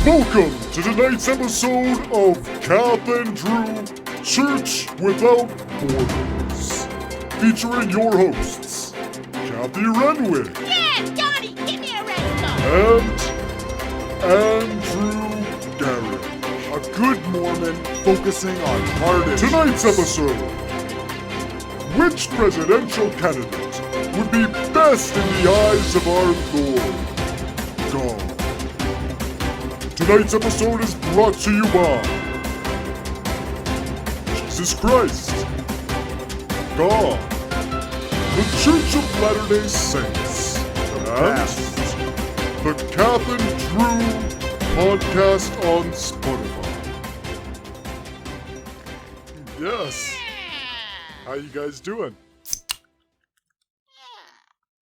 Welcome to tonight's episode of Kath and Drew Church Without Borders, featuring your hosts, Kathy Renwick. Yeah, Johnny, give me a red phone. And Andrew Garrett. A good Mormon focusing on hard issues. Tonight's episode, which presidential candidate would be best in the eyes of our Lord God? Tonight's episode is brought to you by Jesus Christ, God, the Church of Latter-day Saints, and the Kath and Drew podcast on Spotify. Yes. How you guys doing?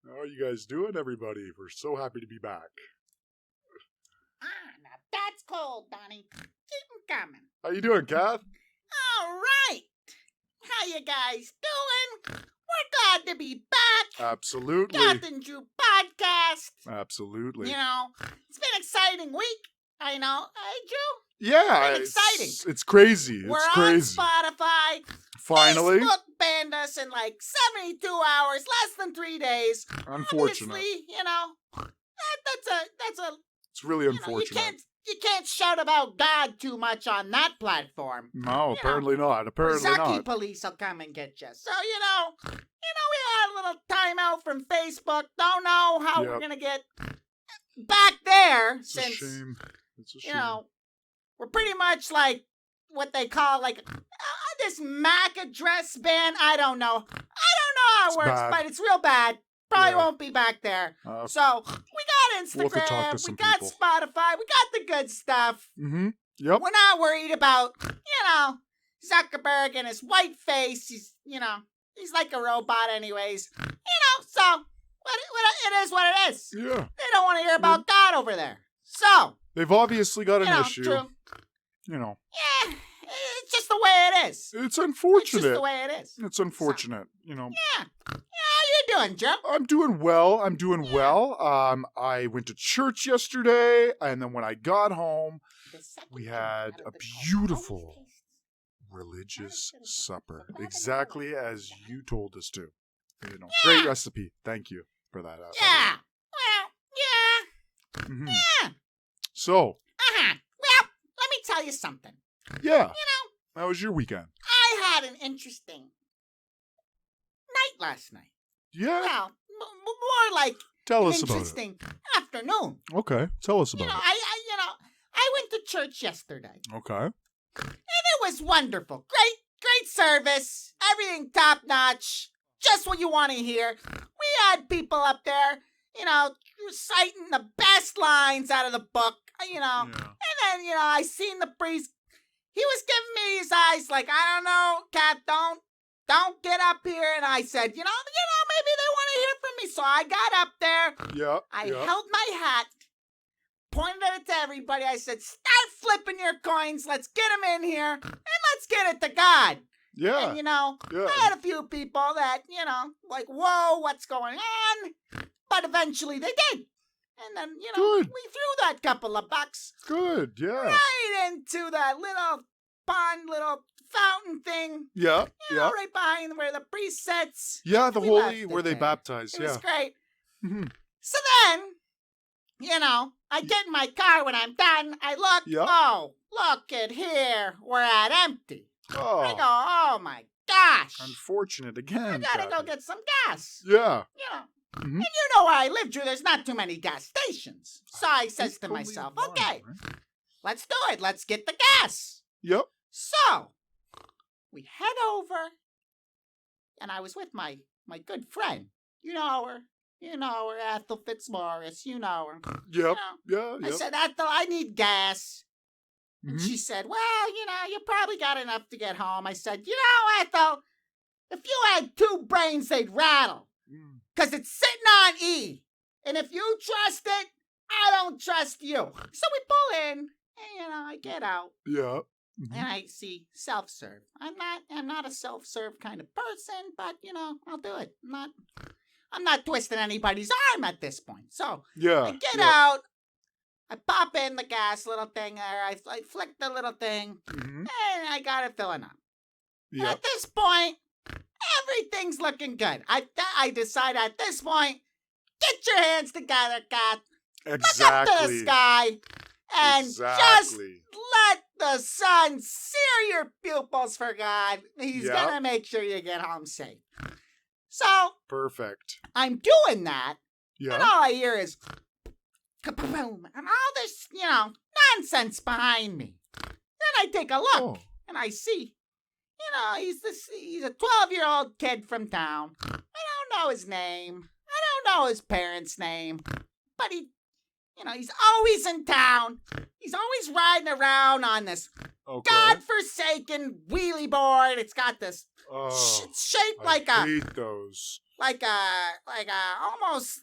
How are you guys doing, everybody? We're so happy to be back. Now that's cold, Donnie. Keep 'em coming. How you doing, Kath? All right. How you guys doing? We're glad to be back. Absolutely. Kath and Drew podcast. Absolutely. You know, it's been an exciting week. I know. Hey, Drew? Yeah, It's exciting. It's crazy. We're It's crazy. on Spotify. Finally. Facebook banned us in like 72 hours, less than 3 days. Unfortunate. Obviously, you know, that's a It's really you know, unfortunate. you can't shout about God too much on that platform. No, apparently not. Apparently Zaki not. police will come and get you. So we had a little timeout from Facebook. Don't know how we're Yep. gonna get back there It's a since shame. It's a shame. you know we're pretty much like what they call like this MAC address ban. I don't know how it It's works, bad. but it's real bad. Probably Yeah. won't be back there. So we got Instagram, We'll have to talk to we some got people. Spotify, we got the good stuff. Mm-hmm. Yep. We're not worried about, Zuckerberg and his white face. He's like a robot anyways. So it is what it is. Yeah. They don't want to hear about God over there. So, They've obviously got an issue. True. You know. Yeah, it's just the way it is. It's It's just unfortunate. the way it is. It's unfortunate. You know. Yeah. How you doing, Joe? I'm doing well. I went to church yesterday, and then when I got home, we had a beautiful religious supper, exactly as you told us to. You know, great recipe. Thank you for that. Yeah. Well, yeah. Mhm. Yeah. So, Well, let me tell you something. yeah. How was your weekend? I had an interesting night last night. Yeah. Well, more like Tell an us about it. interesting afternoon. Okay. Tell us about I went to church yesterday, it. Okay. and it was wonderful. Great service, everything top notch, just what you want to hear. We had people up there, reciting the best lines out of the book, Yeah. and then, I seen the priest. He was giving me his eyes like, I don't know, Kat, don't get up here. And I said, maybe they want to hear from me. So I got up there. Yeah. I yeah. held my hat, pointed it to everybody. I said, start flipping your coins. Let's get them in here, and let's get it to God. Yeah. And, yeah. I had a few people that, like, whoa, what's going on? But eventually they did. And then, Good. we threw that couple of bucks Good. Yeah. right into that little pond, little fountain thing. Yeah. Yeah. Right behind where the priest sits. Yeah. The We holy left it where they there. baptize. It Yeah. was great. Mhm. So then, I get in my car when I'm done. I look. Yeah. Oh, look at here. We're at empty. I Oh. go, oh my gosh. Unfortunate I again. gotta go Kathy. get some gas. Yeah. And Mhm. you know where I live, Drew. There's not too many gas stations. So I says to Totally myself, fine, okay, right? let's do it. Let's get the gas. Yep. So we head over, and I was with my good friend. You know her, Ethel Fitzmaurice. You know her. Yep. You Yeah. I Yep. said, Ethel, I need gas. And Mhm. she said, well, you probably got enough to get home. I said, Ethel, if you had two brains, they'd rattle. Mm. Because it's sitting on E. And if you trust it, I don't trust you. So we pull in, and, I get out, Yeah. Mhm. and I see self-serve. I'm not a self-serve kind of person, but, I'll do it. I'm not twisting anybody's arm at this point. So Yeah. I get yeah. out, I buy pop in the gas little thing there. I flicked the little thing, Mm-hmm. and I got it filling up. Yep. At this point, everything's looking good. I decide at this point, get your hands together, Kath. Look up to the Exactly. sky, and just Exactly. let the sun sear your pupils for God. He's Yep. gonna make sure you get home safe. So Perfect. I'm doing that, and Yeah. all I hear is kaboom, and all this, nonsense behind me. Then I take a look, Oh. and I see, he's a 12-year-old kid from town. I don't know his name. I don't know his parents' name, but he's always in town. He's always riding around on this Okay. godforsaken wheelie board. It's got this Oh. it's shaped I like a hate those. almost,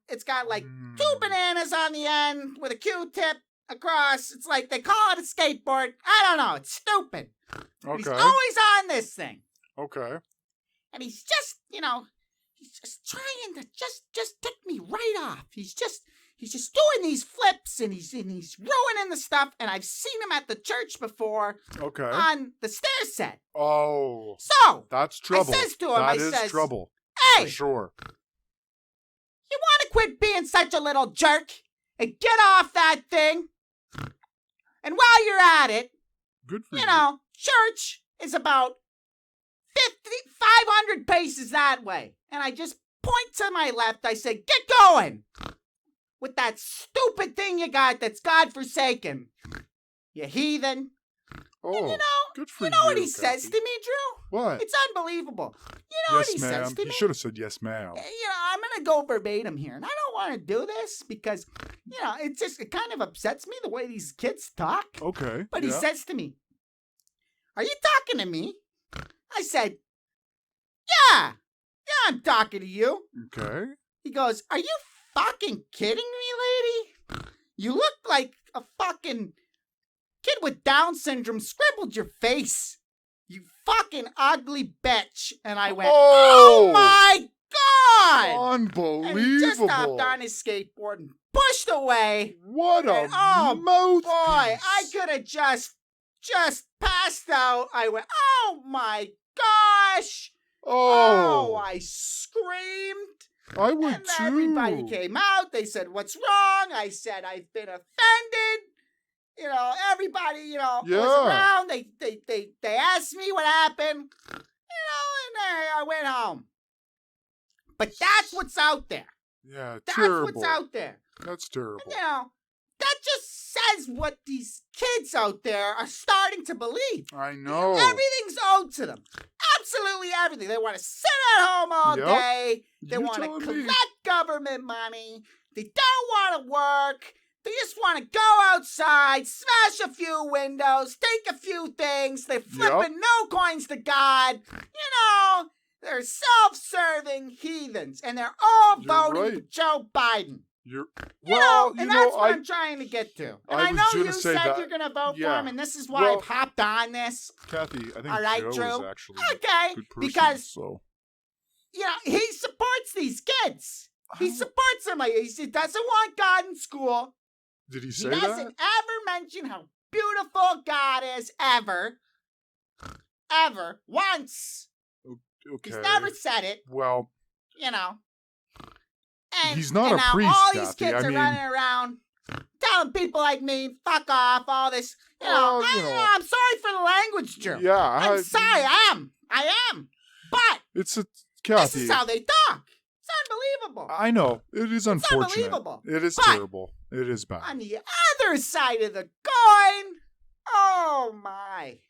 it's got like Mm. 2 bananas on the end with a Q-tip across. It's like they call it a skateboard. I don't know. It's stupid. But he's Okay. always on this thing. Okay. And he's just, he's just trying to just tick me right off. He's just doing these flips and he's ruining the stuff. And I've seen him at the church before Okay. on the stair set. Oh. So That's trouble. says to him, That I is says, trouble. hey, For sure. you want to quit being such a little jerk and get off that thing? And while you're at it, Good for church is about 500 paces that way. And I just point to my left. I say, get going with that stupid thing you got that's godforsaken, you heathen. Oh. And Good for you know what he Kathy. says to me, Drew? What? It's unbelievable. You know what Yes, he ma'am. says to He me? should have said yes, ma'am. I'm going to go verbatim here. And I don't want to do this because, it kind of upsets me the way these kids talk. Okay. But he yeah. says to me, are you talking to me? I said, yeah, I'm talking to you. Okay. He goes, are you fucking kidding me, lady? You look like a fucking kid with Down syndrome scribbled your face. You fucking ugly bitch. And I went, oh my God! Unbelievable. And he just hopped on his skateboard and pushed away. What a And, oh, mouthpiece. Boy, I could have just passed out. I went, oh my gosh! Oh, I screamed. I would And too. everybody came out. They said, what's wrong? I said, I've been offended. Everybody, was Yeah. around. They asked me what happened. And I went home. But that's what's out there. Yeah, That's terrible. what's out there. That's terrible. That just says what these kids out there are starting to believe. I know. Everything's owed to them. Absolutely everything. They want to sit at home all Yep. day. They You want to telling me? collect government money. They don't want to work. They just want to go outside, smash a few windows, take a few things. They're flipping no coins to God. They're self-serving heathens, and they're all You're voting right. for Joe Biden. You're And that's what I'm trying to get to. And I I was know gonna you say said that- you're going to vote for yeah. him, and this is why Well- I've hopped on this. Kathy. I think All right, Joe Drew. is actually Okay, a good person. because So he supports these kids. He supports them. He doesn't want God in school. did he He say doesn't that? ever mention how beautiful God is ever. Ever. Once. Okay. He's never said it, Well, And, He's not and a now priest, all these Kathy. kids I are mean- running around telling people like me, fuck off, all this. Well, you know. I'm sorry for the language, Drew. yeah. I'm sorry, I am. But It's a this Kathy. is how they talk. It's unbelievable. I know. It is unfortunate. unbelievable. It is But- terrible. It is bad. On the other side of the coin, oh my.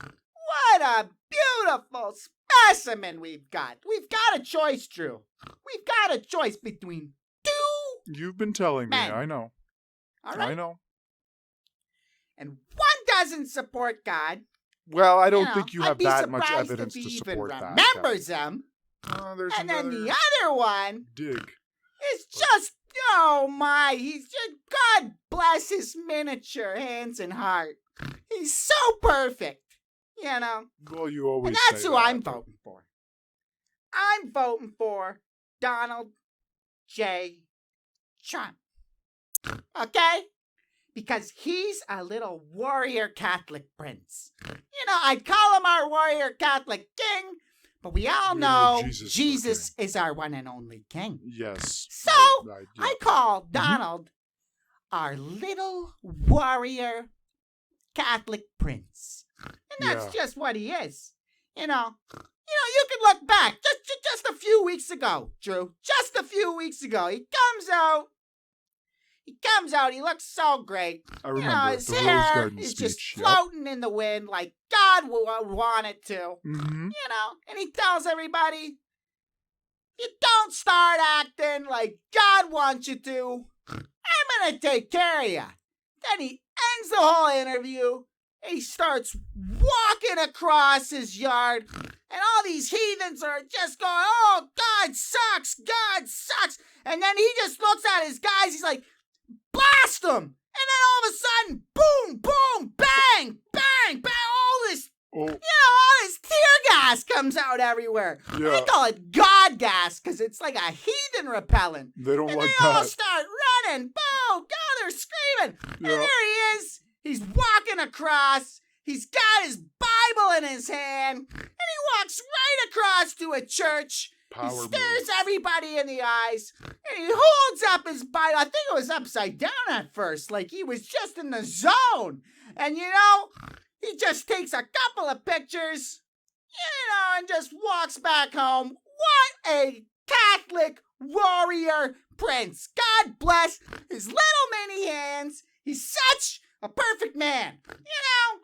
What a beautiful specimen we've got. We've got a choice, Drew. We've got a choice between two, You've been telling me. Men. I know. all right? I know. And one doesn't support God. Well, I don't think you I'd have be that much surprised evidence if to he support even that. remembers them. There's And then another the other one dig. is just, oh my, he's just, God bless his miniature hands and heart. He's so perfect, Well, you always And that's say who that. I'm voting for. I'm voting for Donald J. Trump. Okay? because he's a little warrior Catholic prince. I'd call him our warrior Catholic king, but we all know Jesus is our one and only king. Yes. So I call Donald our little warrior Catholic prince. And that's just what he is. You can look back just a few weeks ago, Drew. Just a few weeks ago. He comes out, he looks so great. I remember his the hair Rose Garden is speech. just floating in the wind like God would want it to. Mm-hmm. And he tells everybody, you don't start acting like God wants you to. I'm going to take care of you. Then he ends the whole interview. He starts walking across his yard. And all these heathens are just going, oh, God sucks. God sucks. And then he just looks at his guys. He's like, blast them. And then all of a sudden, boom, boom, bang, bang, bang. All this, all this tear gas comes out everywhere. Yeah. They call it God gas because it's like a heathen repellent. They don't and like they that. all start running. Boom, God, they're screaming. Yeah. And there he is. He's walking across. He's got his Bible in his hand. And he walks right across to a church. He stares everybody in the eyes. And he holds up his Bible. I think it was upside down at first. Like he was just in the zone. And he just takes a couple of pictures. And just walks back home. What a Catholic warrior prince. God bless his little mini hands. He's such a perfect man.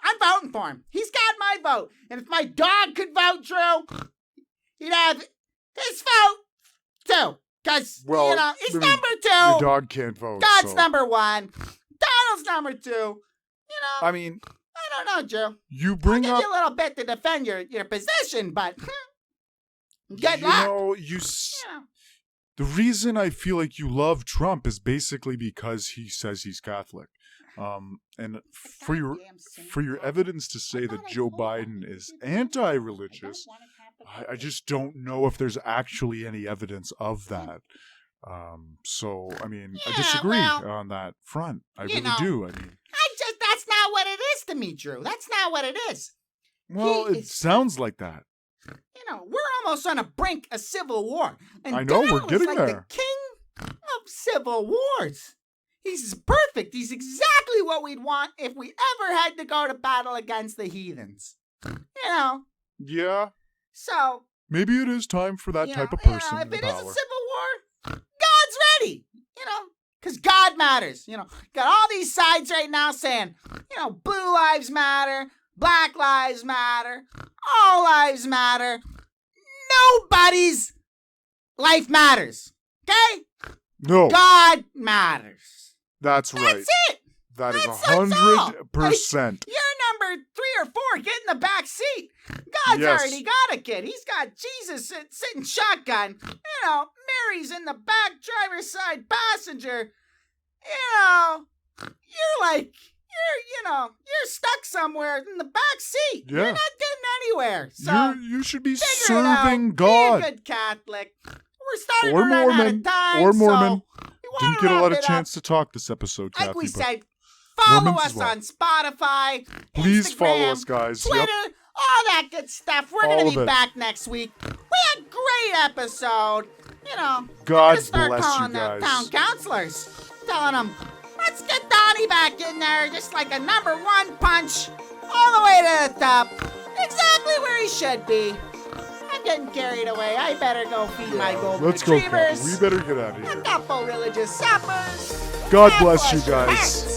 I'm voting for him. He's got my vote. And if my dog could vote, Drew, he'd have his vote too. Because, he's number 2. Your dog can't vote. God's number 1. Donald's number 2. I mean, I don't know, Drew. You bring I'll up give you a little bit to defend your position, but good luck. The reason I feel like you love Trump is basically because he says he's Catholic. And for your evidence to say that Joe Biden is anti-religious, I just don't know if there's actually any evidence of that. So, I mean, I disagree on that front. I really do. I mean, that's not what it is to me, Drew. That's not what it is. Well, it sounds like that. We're almost on the brink of civil war. And I know, we're Donald getting is like there. the king of civil wars. He's perfect. He's exactly what we'd want if we ever had to go to battle against the heathens. Yeah. So maybe it is time for that type of person if in it power. is a civil war, God's ready. Because God matters. Got all these sides right now saying, blue lives matter, black lives matter, all lives matter. Nobody's life matters. Okay? No. God matters. That's right. That's it. That is That's all. 100%. You're number 3 or 4. Get in the back seat. God's already got a kid. He's got Jesus sitting shotgun. Mary's in the back driver's side passenger. You're stuck somewhere in the back seat. Yeah. You're not getting anywhere. So you should be figure it serving out. God. Be a good Catholic. We're starting Or to run out Mormon. of time. Or Mormon. So Didn't get a lot of chance to talk this episode, Kathy. like we but said, follow Mormons us as well. on Spotify, Please Instagram, follow us, guys. Twitter, Yep. all that good stuff. We're All going of to be it. back next week. We had a great episode. God we're gonna start bless calling you the guys. town councilors, telling them, let's get Donnie back in there, just like a number 1 punch, all the way to the top, exactly where he should be. I'm getting carried away. I better go feed my golden Let's go, retrievers. Kathy. We better get out of A here. couple religious suppers. God bless you guys.